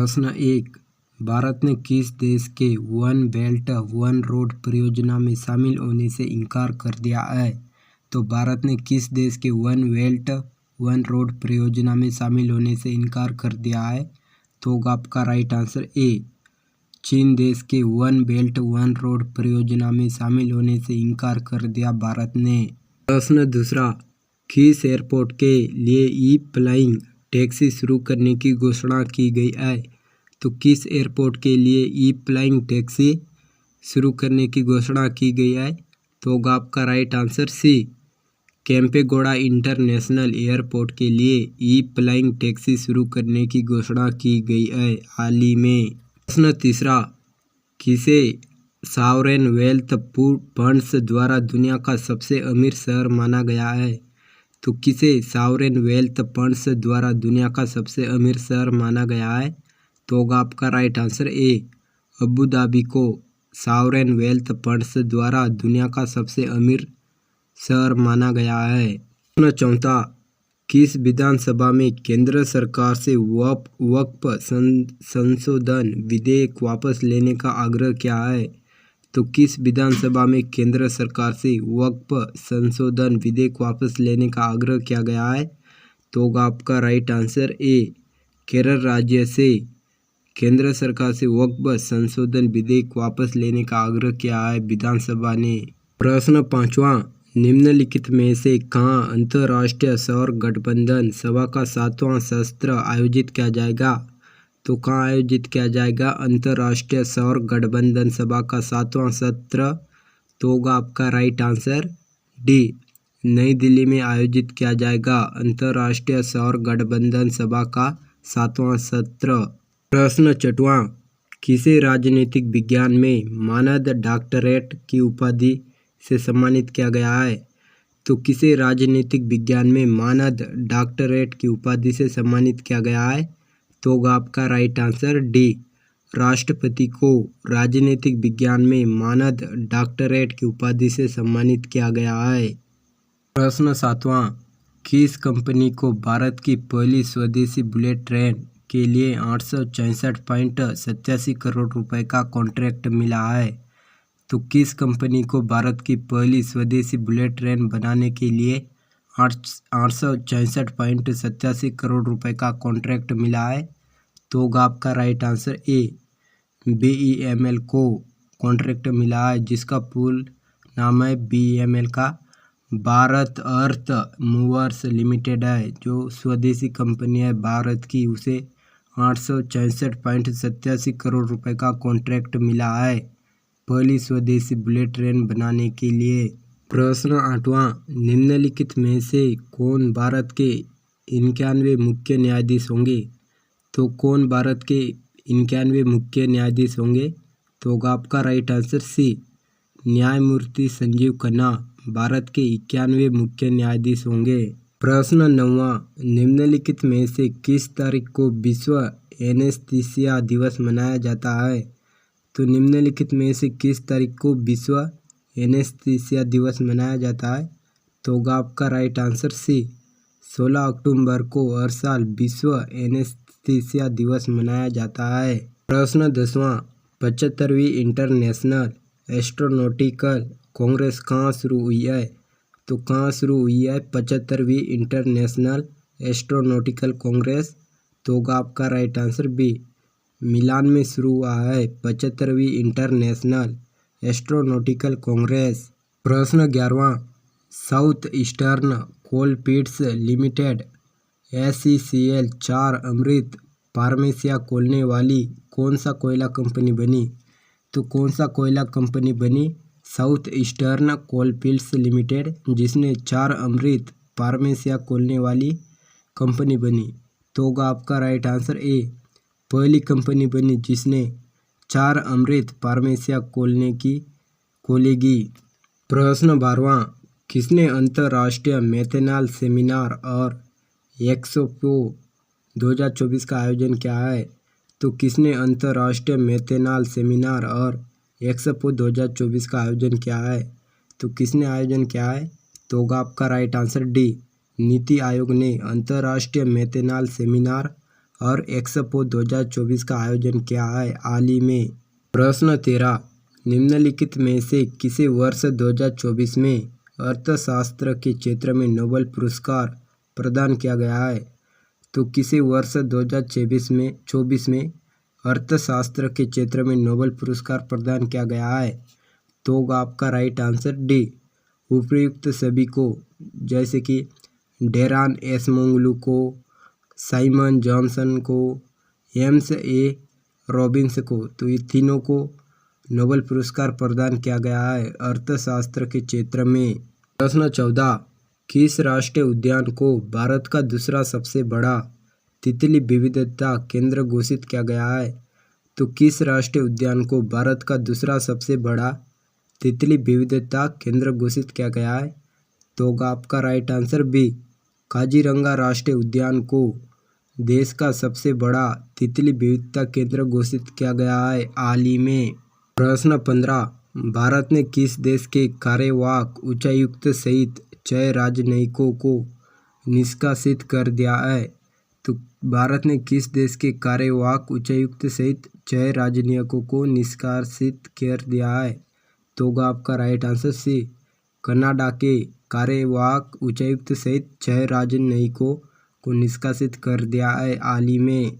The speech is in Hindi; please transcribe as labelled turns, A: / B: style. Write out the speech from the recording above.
A: प्रश्न 1। भारत ने किस देश के वन बेल्ट वन रोड परियोजना में शामिल होने से इनकार कर दिया है? तो भारत ने किस देश के वन बेल्ट वन रोड परियोजना में शामिल होने से इनकार कर दिया है? तो आपका राइट आंसर ए, चीन देश के वन बेल्ट वन रोड परियोजना में शामिल होने से इनकार कर दिया भारत ने। प्रश्न दूसरा, किस एयरपोर्ट के लिए ई फ्लाइंग टैक्सी शुरू करने की घोषणा की गई है? तो किस एयरपोर्ट के लिए ई फ्लाइंग टैक्सी शुरू करने की घोषणा की गई है? तो आपका right answer C, Kempegowda international airport के लिए ई फ्लाइंग टैक्सी शुरू करने की घोषणा की गई है हाल ही में। प्रश्न तीसरा, किसे सॉवरेन वेल्थ फंड्स द्वारा दुनिया का सबसे अमीर शहर माना गया है? तो किसे सॉवरेन वेल्थ फंड्स द्वारा दुनिया का सबसे अमीर शहर माना गया है? तो आपका right answer A, Abu Dhabi को सॉवरेन वेल्थ फंड्स द्वारा दुनिया का सबसे अमीर शहर माना गया है। प्रश्न चौथा, किस विधानसभा में केंद्र सरकार से वक्फ संशोधन विधेयक वापस लेने का आग्रह किया है? तो किस विधानसभा में केंद्र सरकार से वक्फ संशोधन विधेयक वापस लेने का आग्रह किया गया है? तो आपका राइट आंसर ए, केरल राज्य से केंद्र सरकार से वक्फ संशोधन विधेयक वापस लेने का आग्रह किया है विधानसभा ने। प्रश्न पांचवा, निम्नलिखित में से कहाँ अंतर्राष्ट्रीय सौर गठबंधन सभा का 7वां सत्र आयोजित किया जाएगा? तो कहाँ आयोजित किया जाएगा अंतर्राष्ट्रीय सौर गठबंधन सभा का 7वां सत्र? तो आपका राइट आंसर डी, नई दिल्ली में आयोजित किया जाएगा अंतर्राष्ट्रीय सौर गठबंधन सभा का 7वां सत्र। प्रश्न छठवां, किसे राजनीतिक विज्ञान में मानद डॉक्टरेट की उपाधि से सम्मानित किया गया है? तो किसे राजनीतिक विज्ञान में मानद डॉक्टरेट की उपाधि से सम्मानित किया गया है? तो आपका राइट आंसर डी, राष्ट्रपति को राजनीतिक विज्ञान में मानद डॉक्टरेट की उपाधि से सम्मानित किया गया है। प्रश्न सातवां, किस कंपनी को भारत की पहली स्वदेशी बुलेट ट्रेन के लिए 864.87 करोड़ रुपए का कॉन्ट्रैक्ट मिला है? तो किस कंपनी को भारत की पहली स्वदेशी बुलेट ट्रेन बनाने के लिए 864.87 करोड़ रुपए का कॉन्ट्रैक्ट मिला है? तो आपका राइट आंसर ए, BEML को कॉन्ट्रैक्ट मिला है, जिसका पूर्ण नाम है BEML का भारत अर्थ मूवर्स लिमिटेड है। जो स्वदेशी कंपनी है भारत की, उसे 864.87 करोड़ रुपए का कॉन्ट्रैक्ट मिला है पहली स्वदेशी बुलेट ट्रेन बनाने के लिए। प्रश्न आठवां, निम्नलिखित में से कौन भारत के 91 मुख्य न्यायाधीश होंगे? तो कौन भारत के 91 मुख्य न्यायाधीश होंगे? तो आपका राइट आंसर सी, न्यायमूर्ति संजीव खन्ना भारत के 91 मुख्य न्यायाधीश होंगे। प्रश्न नौवां, निम्नलिखित में से किस तारीख को विश्व एनेस्थीसिया दिवस मनाया जाता है? तो निम्नलिखित में से किस तारीख को विश्व एनेस्थीसिया दिवस मनाया जाता है? तो आपका राइट आंसर सी, 16 अक्टूबर को हर साल विश्व एनेस्थीसिया दिवस मनाया जाता है। प्रश्न 10वां, 75वीं इंटरनेशनल एस्ट्रोनॉटिकल कांग्रेस कहाँ शुरू हुई है? तो कहाँ शुरू हुई है 75वीं इंटरनेशनल एस्ट्रोनॉटिकल कांग्रेस? तो आपका राइट आंसर बी, मिलान में शुरू हुआ है 75वीं इंटरनेशनल एस्ट्रोनॉटिकल कांग्रेस। प्रश्न 11वां, South Eastern Coalfields Limited SECL 4 Amrit फार्मेसिया खोलने वाली कौन सा कोयला कंपनी बनी? तो कौन सा कोयला कंपनी बनी? साउथ ईस्टर्न कोलफील्ड्स लिमिटेड, जिसने 4 अमृत फार्मेसिया खोलने वाली कंपनी बनी। तो आपका राइट आंसर ए, पहली कंपनी बनी जिसने 4 अमृत फार्मेसिया खोलेगी। प्रश्न 12वां, किसने अंतर्राष्ट्रीय मेथनॉल सेमिनार और एक्सपो 2024 का आयोजन किया है? तो किसने अंतर्राष्ट्रीय मेथनॉल सेमिनार और एक्सपो 2024 का आयोजन किया है? तो किसने आयोजन किया है? तो आपका right answer D, NITI Aayog ने अंतर्राष्ट्रीय मेथनॉल सेमिनार और एक्सपो 2024 का आयोजन किया है हाल ही में। प्रश्न 13, निम्नलिखित में से किसे वर्ष 2024 में अर्थशास्त्र के क्षेत्र में नोबेल पुरस्कार प्रदान किया गया है? तो किसे वर्ष 2024 में अर्थशास्त्र के क्षेत्र में नोबेल पुरस्कार प्रदान किया गया है? तो आपका राइट आंसर डी, उपयुक्त सभी को, जैसे कि डेरान एसमोंगलू को, साइमन जॉनसन को, एम्स ए रॉबिन्स को, तो ये तीनों को नोबेल पुरस्कार प्रदान किया गया है अर्थशास्त्र के क्षेत्र में। प्रश्न 14, किस राष्ट्रीय उद्यान को भारत का दूसरा सबसे बड़ा तितली विविधता केंद्र घोषित किया गया है? तो किस राष्ट्रीय उद्यान को भारत का दूसरा सबसे बड़ा तितली विविधता केंद्र घोषित किया गया है? तो आपका राइट आंसर बी, काजीरंगा राष्ट्रीय उद्यान को देश का सबसे बड़ा तितली विविधता केंद्र घोषित किया गया है हाल ही में। प्रश्न 15, भारत ने किस देश के कार्यवाहक उच्चायुक्त सहित 6 राजनयिकों को निष्कासित कर दिया है? तो भारत ने किस देश के कार्यवाहक उच्चायुक्त सहित 6 राजनयिकों को निष्कासित कर दिया है? तो आपका राइट आंसर सी, कनाडा के कार्यवाहक उच्चायुक्त सहित 6 राजनयिकों को निष्कासित कर दिया है हाल ही में।